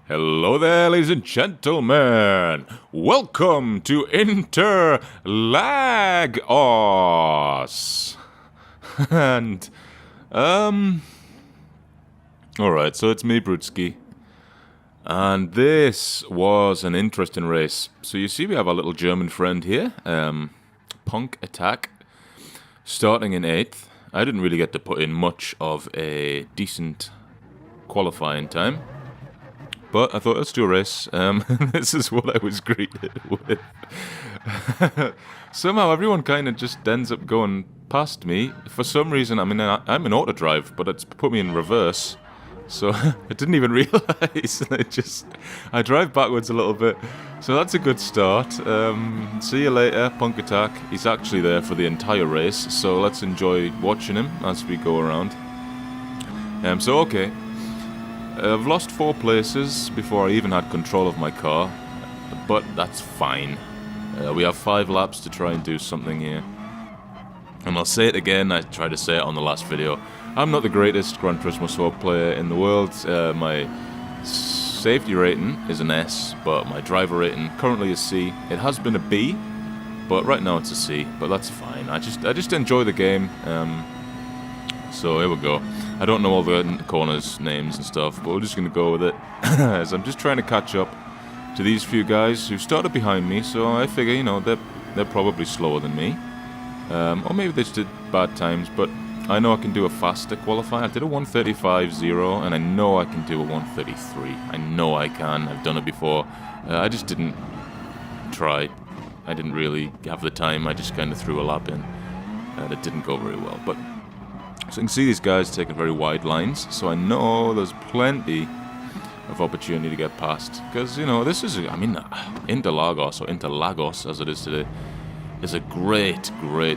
Hello there, ladies and gentlemen. Welcome to InterLAGos. And, alright, so it's me, Brutski. And this was an interesting race. So you see we have our little German friend here, Punk Attack, starting in 8th. I didn't really get to put in much of a decent qualifying time. But I thought, let's do a race. This is what I was greeted with. Somehow everyone kind of just ends up going past me. For some reason, I'm in auto drive, but it's put me in reverse. So I didn't even realize. I drive backwards a little bit. So that's a good start. See you later, Punk Attack. He's actually there for the entire race. So let's enjoy watching him as we go around. Okay. I've lost 4 places before I even had control of my car, but that's fine. We have 5 laps to try and do something here. And I'll say it again, I tried to say it on the last video. I'm not the greatest Gran Turismo player in the world. My safety rating is an S, but my driver rating currently is C. It has been a B, but right now it's a C, but that's fine. I just enjoy the game. So here we go. I don't know all the corners, names and stuff, but we're just going to go with it. As I'm just trying to catch up to these few guys who started behind me, so I figure, you know, they're probably slower than me. Or maybe they just did bad times, but I know I can do a faster qualifying. I did a 1:35.0, and I know I can do a 1:33. I know I can. I've done it before. I just didn't try. I didn't really have the time. I just kind of threw a lap in. And it didn't go very well, but... So you can see these guys taking very wide lines, so I know there's plenty of opportunity to get past. Because, you know, this is, InterLAGos, or InterLAGos as it is today, is a great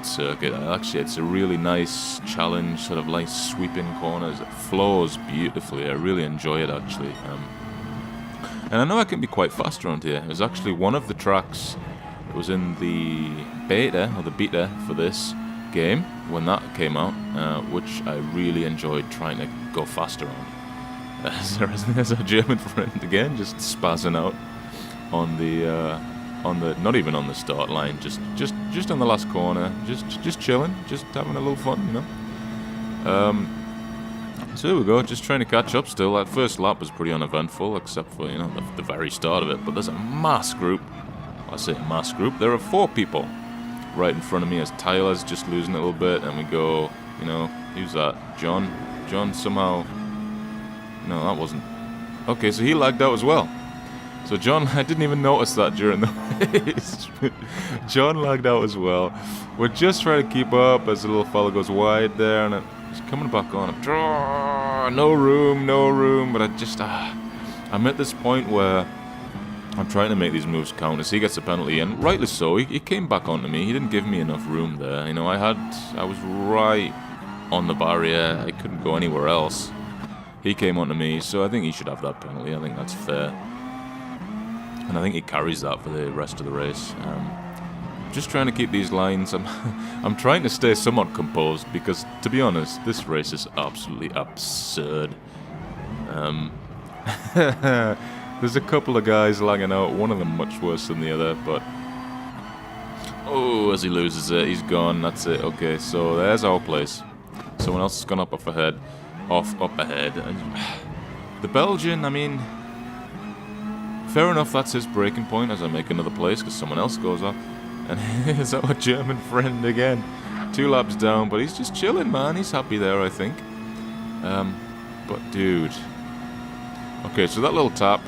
circuit. Actually, it's a really nice challenge, sort of nice sweeping corners. It flows beautifully. I really enjoy it, actually. And I know I can be quite fast around here. It was actually one of the tracks that was in the beta for this game when that came out, which I really enjoyed trying to go faster on. There's our German friend again, just spazzing out on the not even on the start line, just on the last corner, just chilling, just having a little fun, you know. So here we go, just trying to catch up still. That first lap was pretty uneventful, except for, you know, the very start of it. But there's a mass group. I say mass group. There are 4 people right in front of me as Tyler's just losing a little bit, and we go, you know, who's that? John somehow, no, that wasn't, okay, so he lagged out as well. So John, I didn't even notice that during the race. John lagged out as well. We're just trying to keep up as the little fella goes wide there, and it's coming back on. No room, but I'm at this point where I'm trying to make these moves count as he gets a penalty, and rightly so. He came back onto me. He didn't give me enough room there. You know, I was right on the barrier. I couldn't go anywhere else. He came onto me, so I think he should have that penalty. I think that's fair, and I think he carries that for the rest of the race. Just trying to keep these lines. I'm trying to stay somewhat composed because, to be honest, this race is absolutely absurd. There's a couple of guys lagging out, one of them much worse than the other, but... Oh, as he loses it, he's gone, that's it. Okay, so there's our place. Someone else has gone up ahead. The Belgian, I mean... Fair enough, that's his breaking point as I make another place, because someone else goes up. And here's our German friend again. 2 laps down, but he's just chilling, man. He's happy there, I think. But, dude... Okay, so that little tap...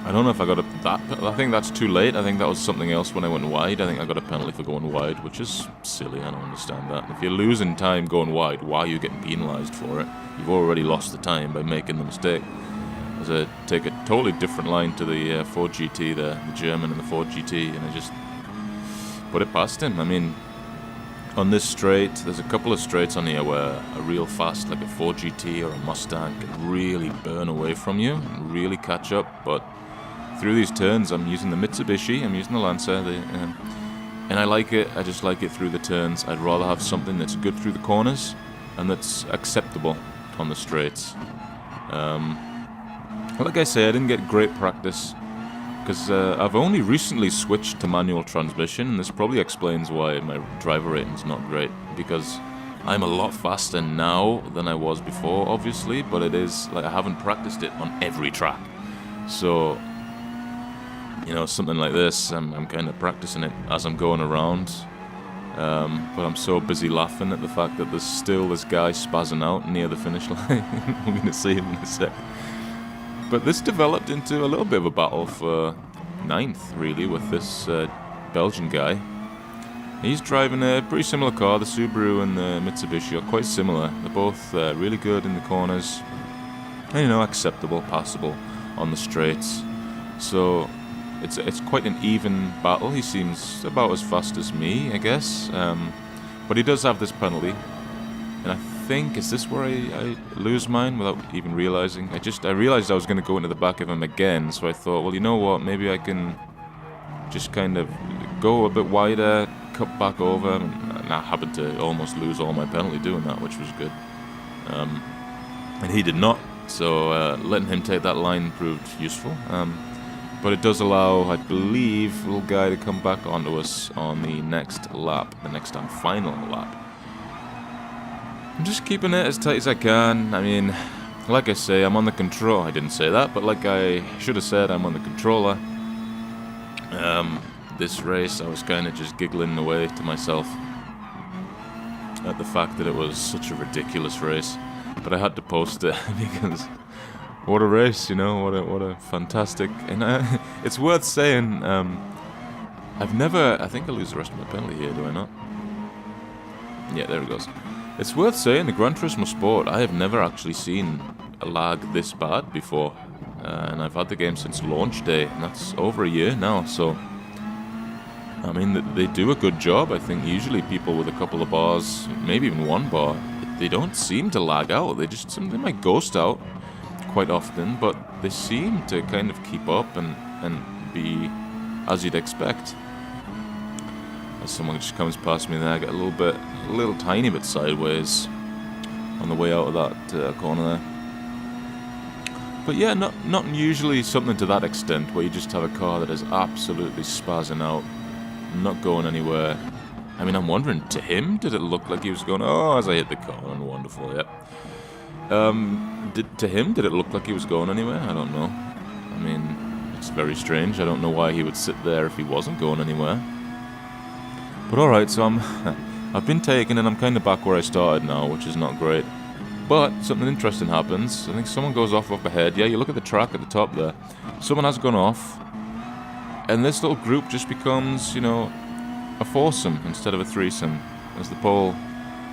I don't know if I got that. I think that's too late. I think that was something else when I went wide. I think I got a penalty for going wide, which is silly. I don't understand that. If you're losing time going wide, why are you getting penalised for it? You've already lost the time by making the mistake. As I take a totally different line to the Ford GT there, the German and the Ford GT, and I just put it past him. I mean, on this straight, there's a couple of straights on here where a real fast, like a Ford GT or a Mustang, can really burn away from you and really catch up, but through these turns, I'm using the Mitsubishi, I'm using the Lancer, and I like it. I just like it through the turns. I'd rather have something that's good through the corners and that's acceptable on the straights. Like I say, I didn't get great practice because I've only recently switched to manual transmission, and this probably explains why my driver rating's not great, because I'm a lot faster now than I was before, obviously, but it is, like, I haven't practiced it on every track. So, you know, something like this, I'm kind of practicing it as I'm going around. But I'm so busy laughing at the fact that there's still this guy spazzing out near the finish line. We're going to see him in a sec. But this developed into a little bit of a battle for 9th, really, with this Belgian guy. He's driving a pretty similar car. The Subaru and the Mitsubishi are quite similar. They're both really good in the corners. And, you know, acceptable, passable on the straights. So it's quite an even battle. He seems about as fast as me, I guess. But he does have this penalty. And I think, is this where I lose mine without even realizing? I realized I was going to go into the back of him again, so I thought, well, you know what, maybe I can just kind of go a bit wider, cut back over, and I happened to almost lose all my penalty doing that, which was good. And he did not, so letting him take that line proved useful. But it does allow, I believe, little guy to come back onto us on the next lap, the next and final lap. I'm just keeping it as tight as I can. I mean, like I say, I'm on the control. I didn't say that, but like I should have said, I'm on the controller. This race, I was kind of just giggling away to myself at the fact that it was such a ridiculous race. But I had to post it because what a race, you know, what a fantastic... And it's worth saying, I've never... I think I lose the rest of my penalty here, do I not? Yeah, there it goes. It's worth saying, the Gran Turismo Sport, I have never actually seen a lag this bad before. And I've had the game since launch day, and that's over a year now, so... I mean, they do a good job. I think usually people with a couple of bars, maybe even one bar, they don't seem to lag out. They might ghost out quite often, but they seem to kind of keep up and be as you'd expect. As someone just comes past me there, I get a little tiny bit sideways on the way out of that corner there. But yeah, not usually something to that extent where you just have a car that is absolutely spazzing out, not going anywhere. I mean, I'm wondering, to him, did it look like he was going, oh, as I hit the corner, wonderful, yep. To him, did it look like he was going anywhere? I don't know. I mean, it's very strange. I don't know why he would sit there if he wasn't going anywhere. But alright, so I've been taken and I'm kind of back where I started now, which is not great. But something interesting happens. I think someone goes off up ahead. Yeah, you look at the track at the top there. Someone has gone off. And this little group just becomes, you know, a foursome instead of a threesome, as the pole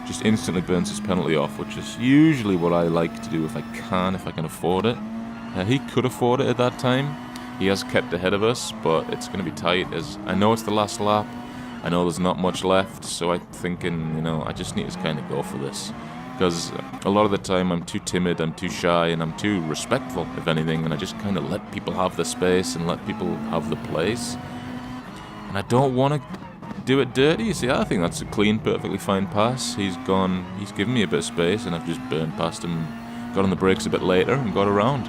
just instantly burns his penalty off, which is usually what I like to do if I can afford it. He could afford it at that time. He has kept ahead of us, but it's going to be tight, as I know it's the last lap. I know there's not much left, so I'm thinking, you know, I just need to kind of go for this. Because a lot of the time I'm too timid, I'm too shy, and I'm too respectful, if anything, and I just kind of let people have the space and let people have the place. And I don't want to do it dirty. You see, I think that's a clean, perfectly fine pass. He's given me a bit of space, and I've just burned past him, got on the brakes a bit later, and got around.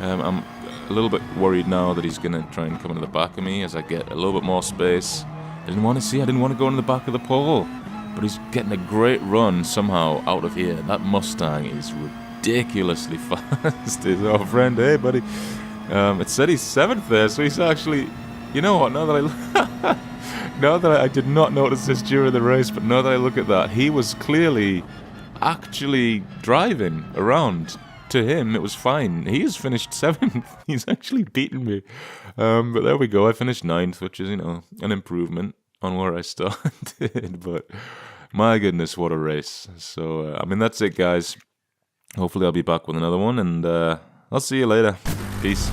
I'm a little bit worried now that he's going to try and come into the back of me as I get a little bit more space. I didn't want to go in the back of the pole. But he's getting a great run somehow out of here. That Mustang is ridiculously fast. His old friend, hey buddy. It said he's 7th there, so he's actually... You know what, now that I did not notice this during the race, but now that I look at that, he was clearly actually driving around. To him, it was fine. He has finished 7th. He's actually beaten me. But there we go. I finished 9th, which is, you know, an improvement on where I started. But my goodness, what a race. So, I mean, that's it, guys. Hopefully I'll be back with another one, and I'll see you later. Peace.